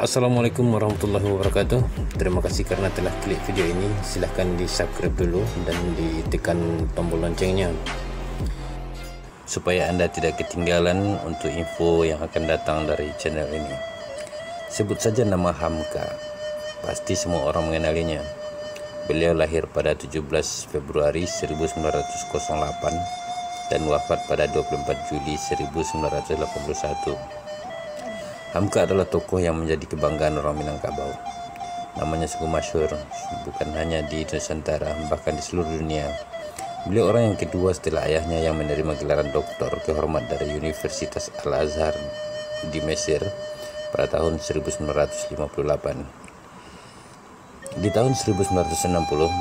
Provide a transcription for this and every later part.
Assalamualaikum warahmatullahi wabarakatuh. Terima kasih karena telah klik video ini. Silahkan di subscribe dulu dan ditekan tombol loncengnya supaya Anda tidak ketinggalan untuk info yang akan datang dari channel ini. Sebut saja nama Hamka, pasti semua orang mengenalinya. Beliau lahir pada 17 Februari 1908 dan wafat pada 24 Juli 1981. Hamka adalah tokoh yang menjadi kebanggaan orang Minangkabau. Namanya cukup masyhur, bukan hanya di Nusantara, bahkan di seluruh dunia. Beliau orang yang kedua setelah ayahnya yang menerima gelaran doktor kehormat dari Universitas Al-Azhar di Mesir pada tahun 1958. Di tahun 1960,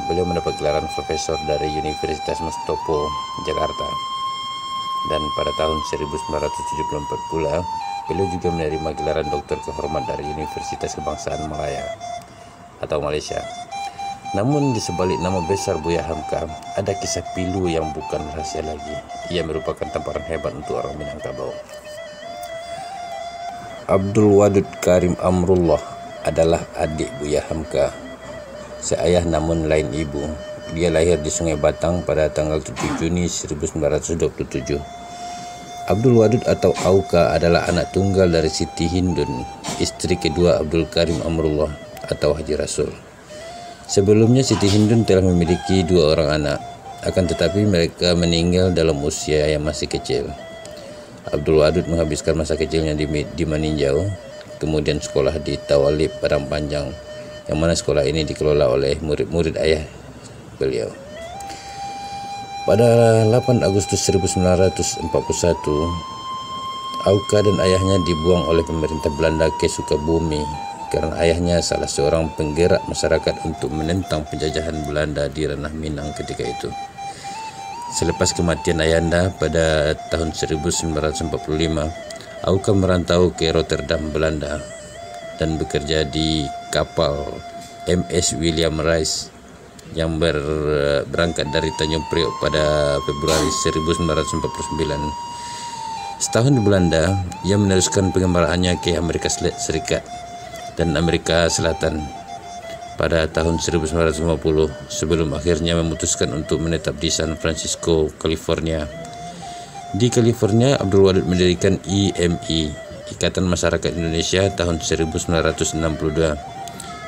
beliau mendapat gelaran profesor dari Universitas Mustopo, Jakarta. Dan pada tahun 1974 pula, beliau juga menerima gelaran doktor kehormat dari Universitas Kebangsaan Malaya atau Malaysia. Namun di sebalik nama besar Buya Hamka, ada kisah pilu yang bukan rahasia lagi. Ia merupakan tamparan hebat untuk orang Minangkabau. Abdul Wadud Karim Amrullah adalah adik Buya Hamka, seayah namun lain ibu. Dia lahir di Sungai Batang pada tanggal 7 Juni 1927. Abdul Wadud atau Auka adalah anak tunggal dari Siti Hindun, istri kedua Abdul Karim Amrullah atau Haji Rasul. Sebelumnya Siti Hindun telah memiliki dua orang anak, akan tetapi mereka meninggal dalam usia yang masih kecil. Abdul Wadud menghabiskan masa kecilnya di Maninjau, kemudian sekolah di Tawalib Padang Panjang, yang mana sekolah ini dikelola oleh murid-murid ayah beliau. Pada 8 Agustus 1941, Auka dan ayahnya dibuang oleh pemerintah Belanda ke Sukabumi karena ayahnya salah seorang penggerak masyarakat untuk menentang penjajahan Belanda di ranah Minang ketika itu. Selepas kematian ayahnya pada tahun 1945, Auka merantau ke Rotterdam, Belanda dan bekerja di kapal MS William Rice yang berangkat dari Tanjung Priok pada Februari 1949. Setahun di Belanda, ia meneruskan pengembaraannya ke Amerika Serikat dan Amerika Selatan pada tahun 1950 sebelum akhirnya memutuskan untuk menetap di San Francisco, California. Di California, Abdul Wadud mendirikan IMI, Ikatan Masyarakat Indonesia, tahun 1962.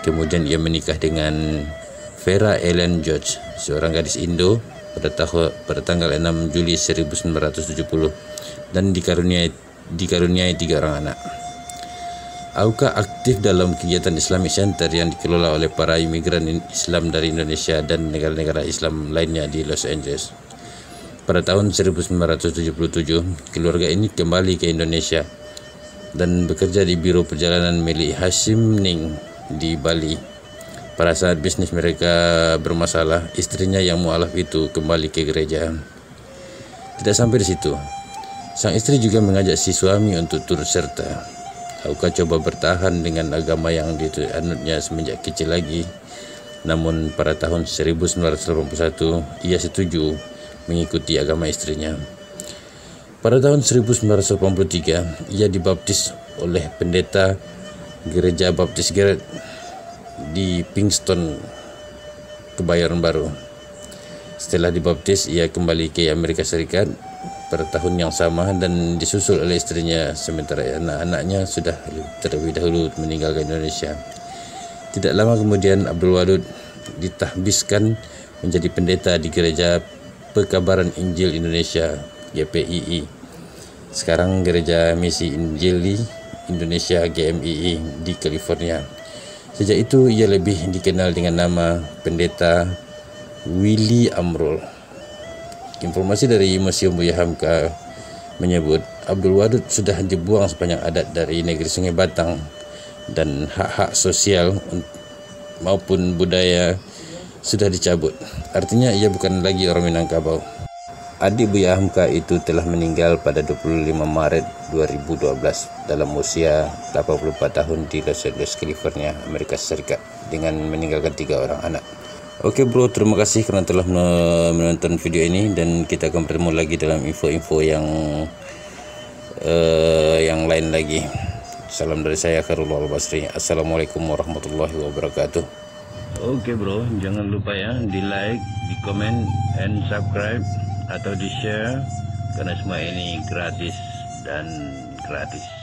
Kemudian ia menikah dengan Vera Ellen George, seorang gadis Indo pada tanggal 6 Juli 1970 dan dikaruniai 3 orang anak. Auka aktif dalam kegiatan Islamic Center yang dikelola oleh para imigran Islam dari Indonesia dan negara-negara Islam lainnya di Los Angeles. Pada tahun 1977, keluarga ini kembali ke Indonesia dan bekerja di Biro Perjalanan milik Hashim Ning di Bali. Pada saat bisnis mereka bermasalah, istrinya yang mualaf itu kembali ke gereja. Tidak sampai di situ, sang istri juga mengajak si suami untuk turut serta. Auka coba bertahan dengan agama yang dianutnya semenjak kecil lagi. Namun pada tahun 1981, ia setuju mengikuti agama istrinya. Pada tahun 1983, ia dibaptis oleh pendeta Gereja Baptis Gerret di Kingston, Kebayoran Baru. Setelah dibaptis, ia kembali ke Amerika Serikat pada tahun yang sama dan disusul oleh istrinya, sementara anak-anaknya sudah terlebih dahulu meninggalkan Indonesia. Tidak lama kemudian, Abdul Wadud ditahbiskan menjadi pendeta di Gereja Pekabaran Injil Indonesia GPII, sekarang Gereja Misi Injili Indonesia GMII di California. Sejak itu ia lebih dikenal dengan nama Pendeta Willy Amrul. Informasi dari Museum Buya Hamka menyebut Abdul Wadud sudah dibuang sepanjang adat dari negeri Sungai Batang dan hak-hak sosial maupun budaya sudah dicabut. Artinya ia bukan lagi orang Minangkabau. Adik Buya Hamka itu telah meninggal pada 25 Maret 2012 dalam usia 84 tahun di Los Angeles, California, Amerika Serikat, dengan meninggalkan 3 orang anak. Oke bro, terima kasih karena telah menonton video ini, dan kita akan bertemu lagi dalam info-info yang lain lagi. Salam dari saya Khairul Al-Basri. Assalamualaikum warahmatullahi wabarakatuh. Oke bro, jangan lupa ya di like, di comment, and subscribe atau di share karena semua ini gratis dan gratis.